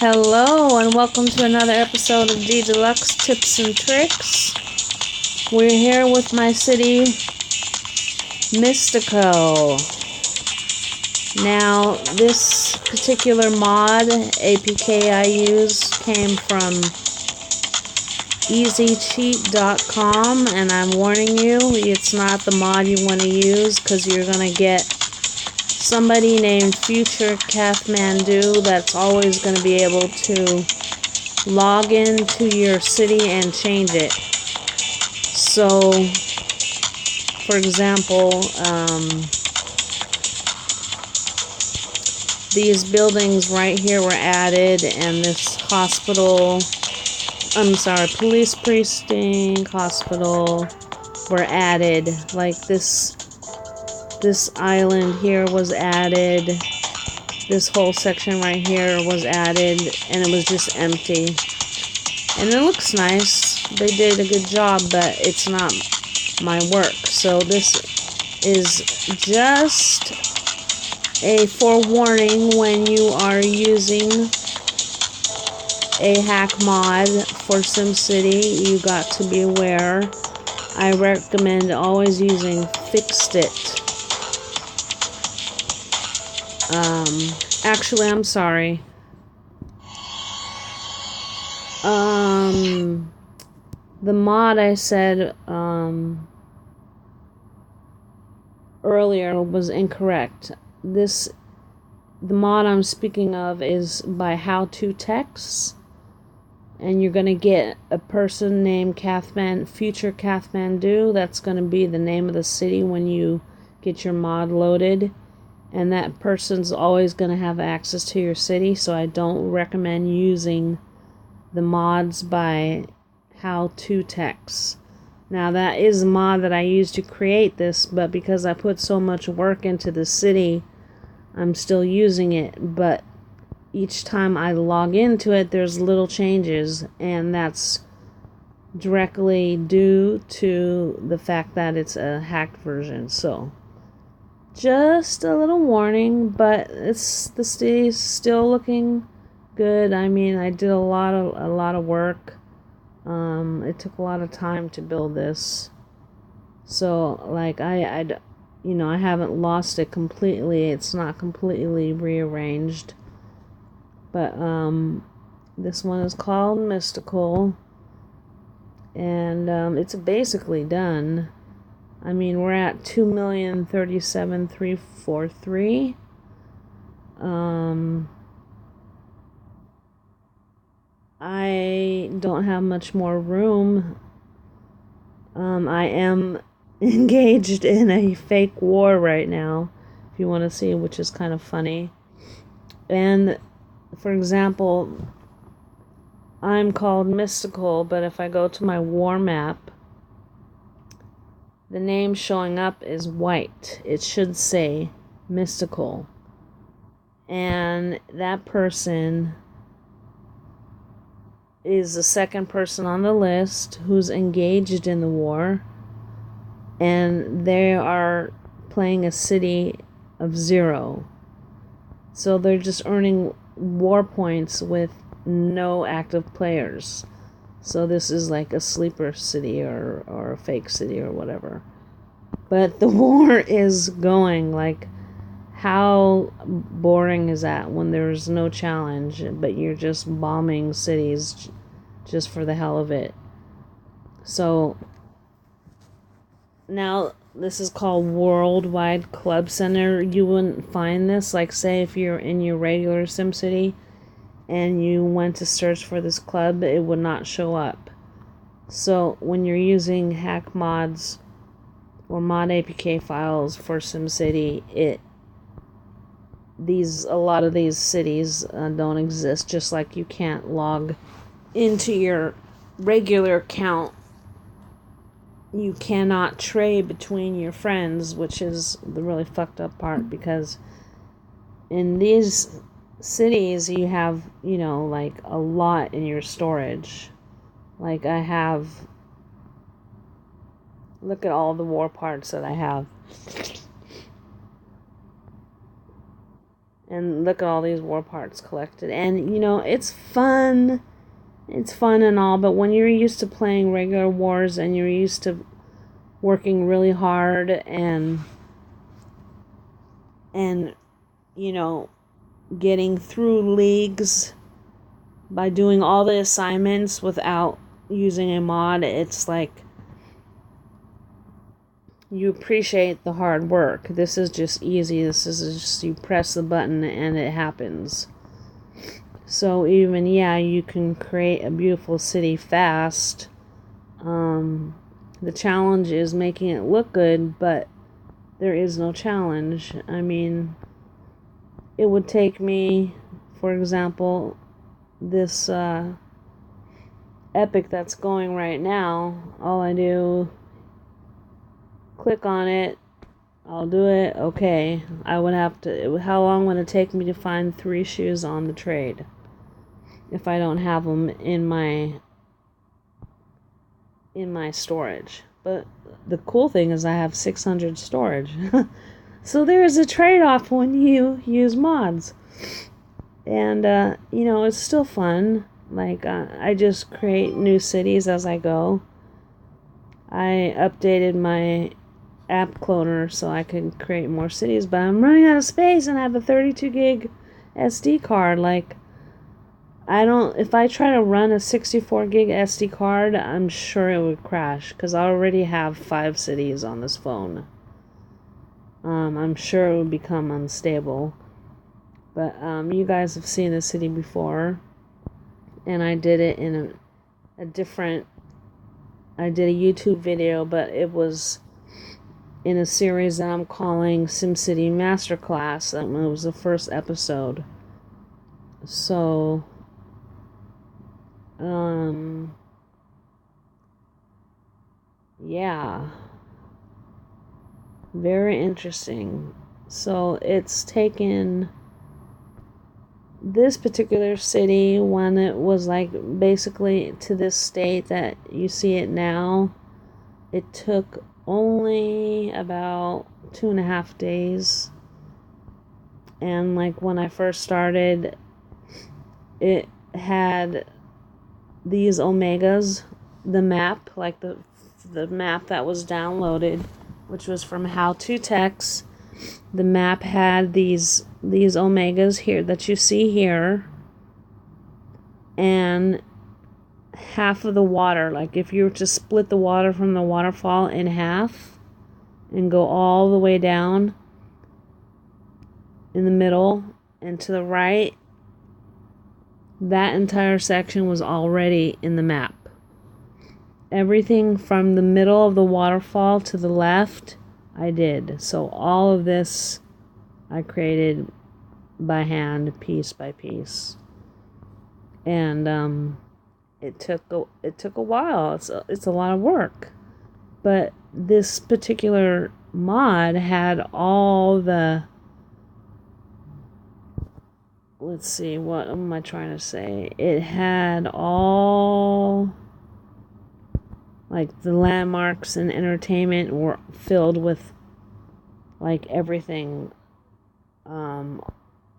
Hello and welcome to another episode of D Deluxe Tips and Tricks. We're here with my city, Mystical. Now, this particular mod, APK I use, came from easycheat.com, and I'm warning you, it's not the mod you want to use because you're going to get somebody named Future Kathmandu that's always going to be able to log into your city and change it. So, for example, these buildings right here were added, and this police precinct, hospital were added. Like this island here was added. This whole section right here was added, and it was just empty. And it looks nice. They did a good job, but it's not my work. So this is just a forewarning when you are using a hack mod for SimCity. You got to be aware. I recommend always using Fixit. Actually, I'm sorry. The mod I said earlier was incorrect. The mod I'm speaking of is by How To Text, and you're gonna get a person named Future Kathmandu. That's gonna be the name of the city when you get your mod loaded. And that person's always going to have access to your city, so I don't recommend using the mods by How To Text. Now, that is a mod that I used to create this, but because I put so much work into the city, I'm still using it. But each time I log into it, there's little changes, and that's directly due to the fact that it's a hacked version. So just a little warning, but the city's still looking good. I mean, I did a lot of work. It took a lot of time to build this. So, like, I haven't lost it completely. It's not completely rearranged. But this one is called Mystical, and it's basically done. I mean, we're at 2,037,343. I don't have much more room. I am engaged in a fake war right now, if you want to see, which is kind of funny. And, for example, I'm called Mystical, but if I go to my war map, the name showing up is white. It should say Mystical. And that person is the second person on the list who's engaged in the war. And they are playing a city of 0. So they're just earning war points with no active players. So this is like a sleeper city or a fake city or whatever. But the war is going. Like, how boring is that when there's no challenge, but you're just bombing cities just for the hell of it? So now this is called Worldwide Club Center. You wouldn't find this, like, say if you're in your regular SimCity and you went to search for this club, it would not show up. So when you're using hack mods or mod APK files for SimCity, a lot of these cities don't exist. Just like you can't log into your regular account, you cannot trade between your friends, which is the really fucked up part, because in these cities you have, like, a lot in your storage. Like, I have, look at all the war parts that I have. And look at all these war parts collected. And, you know, it's fun. It's fun and all, but when you're used to playing regular wars and you're used to working really hard and you know, getting through leagues by doing all the assignments without using a mod, it's like you appreciate the hard work. This is just easy. This is just you press the button and it happens. So even, yeah, you can create a beautiful city fast. The challenge is making it look good, but there is no challenge. I mean, it would take me, for example, this epic that's going right now. All I do, click on it, I'll do it, okay. I would have to, how long would it take me to find 3 shoes on the trade if I don't have them in my storage? But the cool thing is I have 600 storage. So there is a trade-off when you use mods. And, you know, it's still fun. Like, I just create new cities as I go. I updated my app cloner so I can create more cities, but I'm running out of space and I have a 32 gig SD card. Like, if I try to run a 64 gig SD card, I'm sure it would crash because I already have 5 cities on this phone. I'm sure it would become unstable. But you guys have seen this city before, and I did it in a different, I did a YouTube video, but it was in a series that I'm calling SimCity Masterclass. It was the first episode. So, yeah, very interesting. So it's taken this particular city, when it was like basically to this state that you see it now, it took only about 2.5 days. And like when I first started, it had these omegas, the map, like the map that was downloaded, which was from How To Text. The map had these omegas here that you see here, and half of the water, like if you were to split the water from the waterfall in half and go all the way down in the middle and to the right, that entire section was already in the map. Everything from the middle of the waterfall to the left, I did. So all of this I created by hand, piece by piece. And it took a while. It's a lot of work. But this particular mod had all the, let's see, what am I trying to say? It had all, like, the landmarks and entertainment were filled with, like, everything.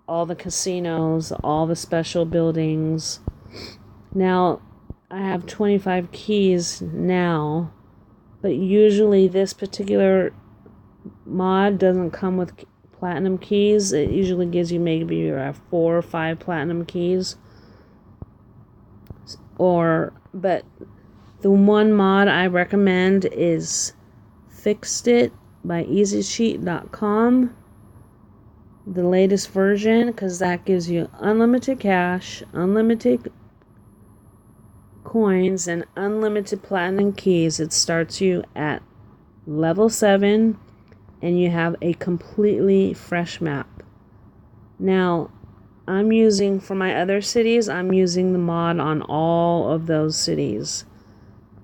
All the casinos, all the special buildings. Now, I have 25 keys now, but usually this particular mod doesn't come with platinum keys. It usually gives you maybe 4 or 5 platinum keys. But the one mod I recommend is Fixed It by EasyCheat.com. The latest version, because that gives you unlimited cash, unlimited coins, and unlimited platinum keys. It starts you at level 7, and you have a completely fresh map. Now, I'm using, for my other cities, I'm using the mod on all of those cities.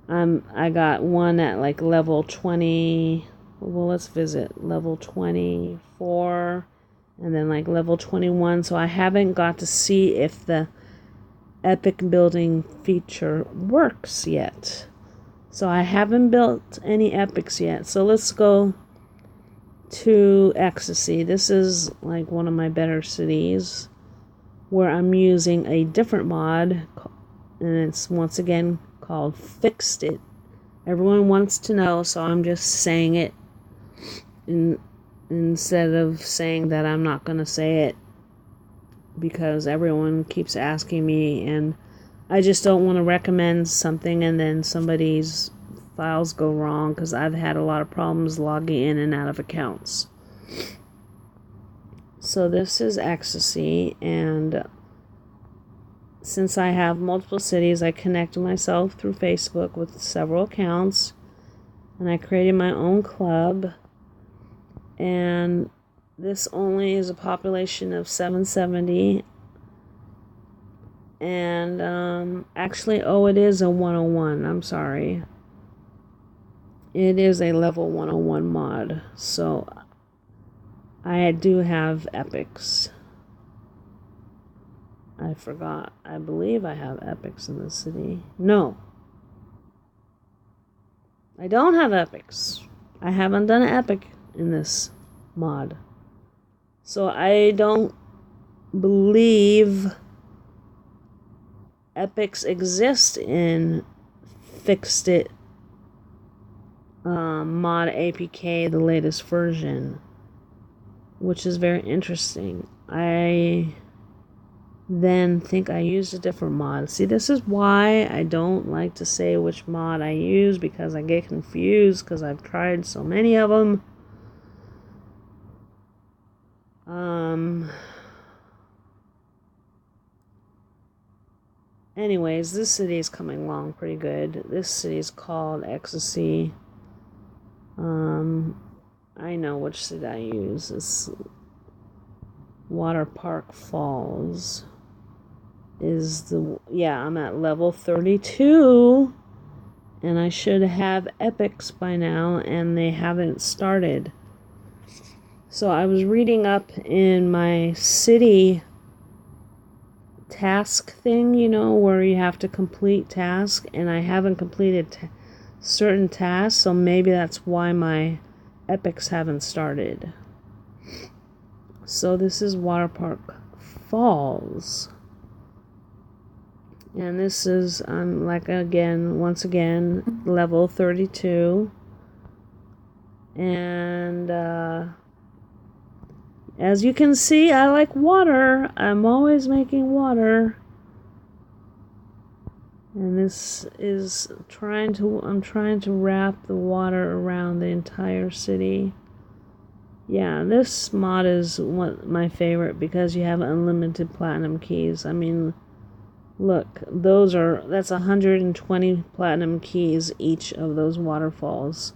I got one at like level 20, well, let's visit, level 24, and then like level 21, so I haven't got to see if the epic building feature works yet. So I haven't built any epics yet. So let's go to Ecstasy. This is like one of my better cities where I'm using a different mod, and it's once again called Fixed It. Everyone wants to know, so I'm just saying it instead of saying that I'm not going to say it, because everyone keeps asking me, and I just don't want to recommend something and then somebody's files go wrong, because I've had a lot of problems logging in and out of accounts. So this is Ecstasy, and since I have multiple cities, I connected myself through Facebook with several accounts, and I created my own club, and this only is a population of 770, and actually, it is a 101, I'm sorry. It is a level 101 mod, so I do have epics. I forgot. I believe I have epics in this city. No. I don't have epics. I haven't done an epic in this mod. So I don't believe epics exist in Fixed It mod APK, the latest version, which is very interesting. I then think I used a different mod. See, this is why I don't like to say which mod I use, because I get confused, because I've tried so many of them. Anyways, this city is coming along pretty good. This city is called Ecstasy. I know which city I use. It's Water Park Falls. I'm at level 32, and I should have epics by now, and they haven't started. So I was reading up in my city task thing, where you have to complete tasks, and I haven't completed certain tasks, so maybe that's why my epics haven't started. So this is Water Park Falls, and this is once again level 32, and as you can see, I like water. I'm always making water. And this is I'm trying to wrap the water around the entire city. Yeah, this mod is my favorite, because you have unlimited platinum keys. I mean, look, that's 120 platinum keys each of those waterfalls.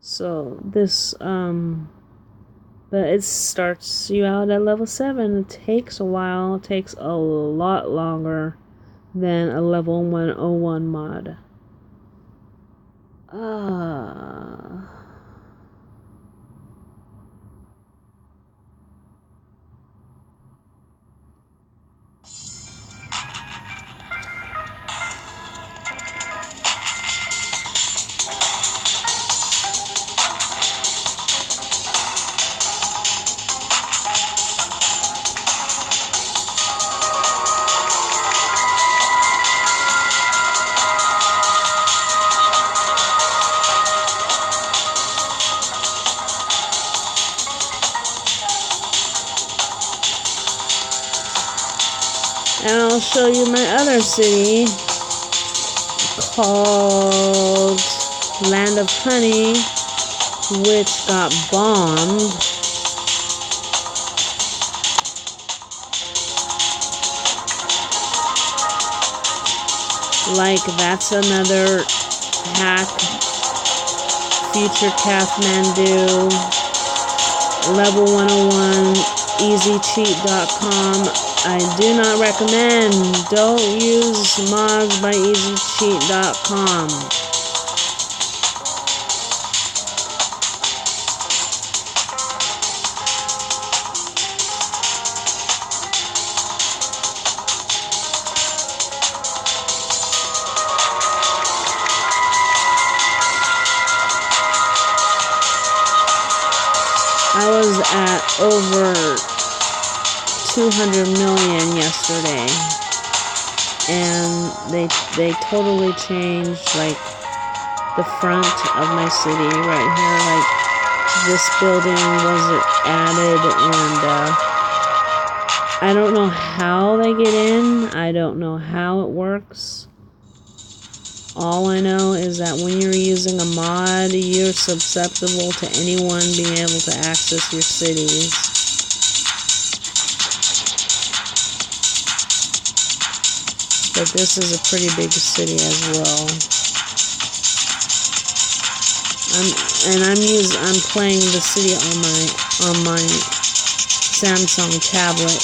So this, but it starts you out at level 7. It takes a while. It takes a lot longer than a level 101 mod. And I'll show you my other city called Land of Honey, which got bombed. Like, that's another hack. Future Kathmandu, level 101, easycheat.com. I do not recommend. Don't use mods by easycheat.com. was at over 200 million yesterday, and they totally changed like the front of my city right here. Like this building was added, and I don't know how they get in. I don't know how it works. All I know is that when you're using a mod, you're susceptible to anyone being able to access your cities. But this is a pretty big city as well. I'm playing the city on my Samsung tablet.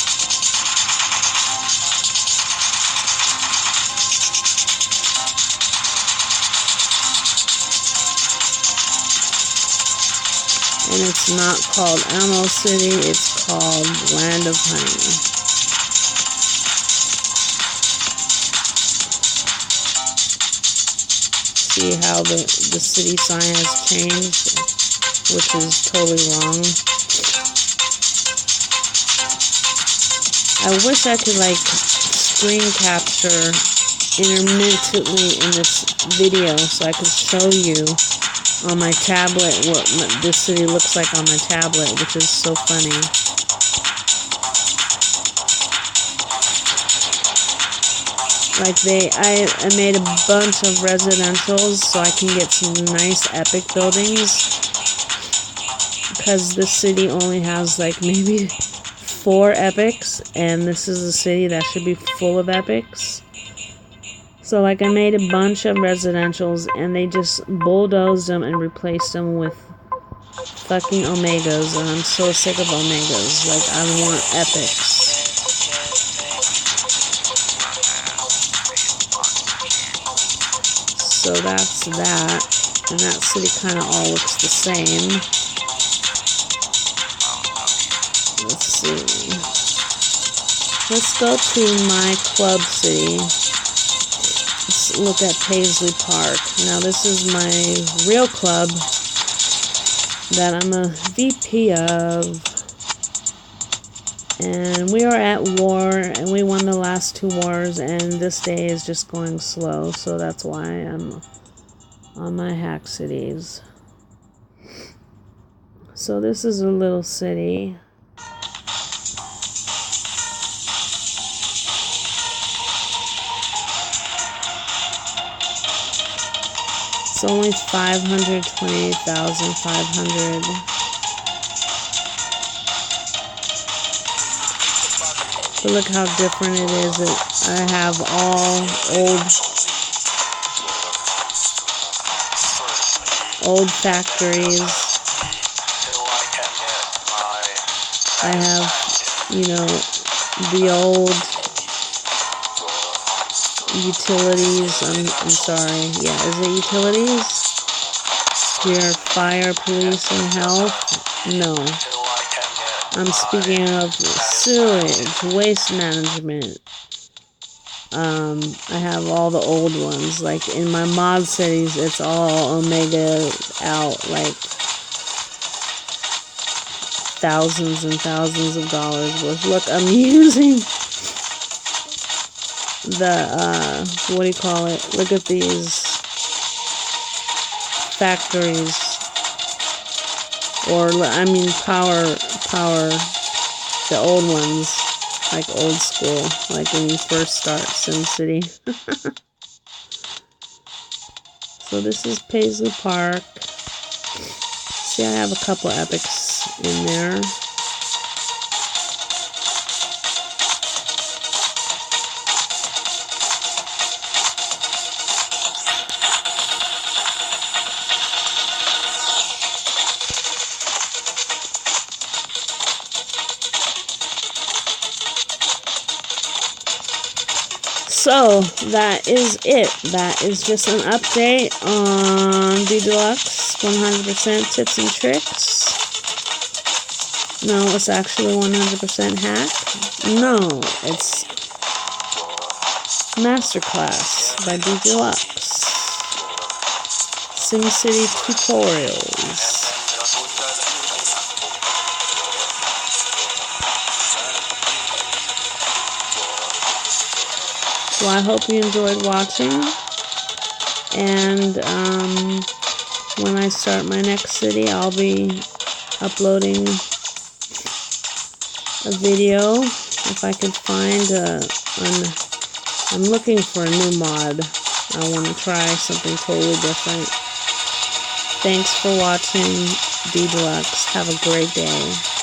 And it's not called Ammo City, it's called Land of Honey. See how the city sign has changed, which is totally wrong. I wish I could like screen capture intermittently in this video so I could show you on my tablet what this city looks like on my tablet, which is so funny. Like I made a bunch of residentials so I can get some nice epic buildings, because this city only has like maybe 4 epics, and this is a city that should be full of epics. So like I made a bunch of residentials and they just bulldozed them and replaced them with fucking omegas, and I'm so sick of omegas. Like I want epics. So that's that, and that city kind of all looks the same. Let's see. Let's go to my club city. Let's look at Paisley Park. Now this is my real club that I'm a VP of. And we are at war, and we won the last 2 wars, and this day is just going slow, so that's why I'm on my hack cities. So this is a little city. It's only 528,500. But look how different it is. I have all old factories. I have, you know, the old utilities. I'm sorry. Yeah, is it utilities? Here, fire, police, and health? No. I'm speaking of sewage, waste management. I have all the old ones. Like in my mod cities, it's all Omega out, like thousands and thousands of dollars worth. Look, I'm using the, what do you call it? Look at these factories. Or, I mean, power, the old ones, like old school, like when you first start SimCity. So this is Paisley Park. See, I have a couple epics in there. So, that is it. That is just an update on the Deluxe 100% tips and tricks. No, it's actually 100% hack. No, it's Masterclass by Deluxe. SimCity tutorials. Well, I hope you enjoyed watching, and when I start my next city, I'll be uploading a video if I could find I'm looking for a new mod. I want to try something totally different. Thanks for watching, D Deluxe. Have a great day.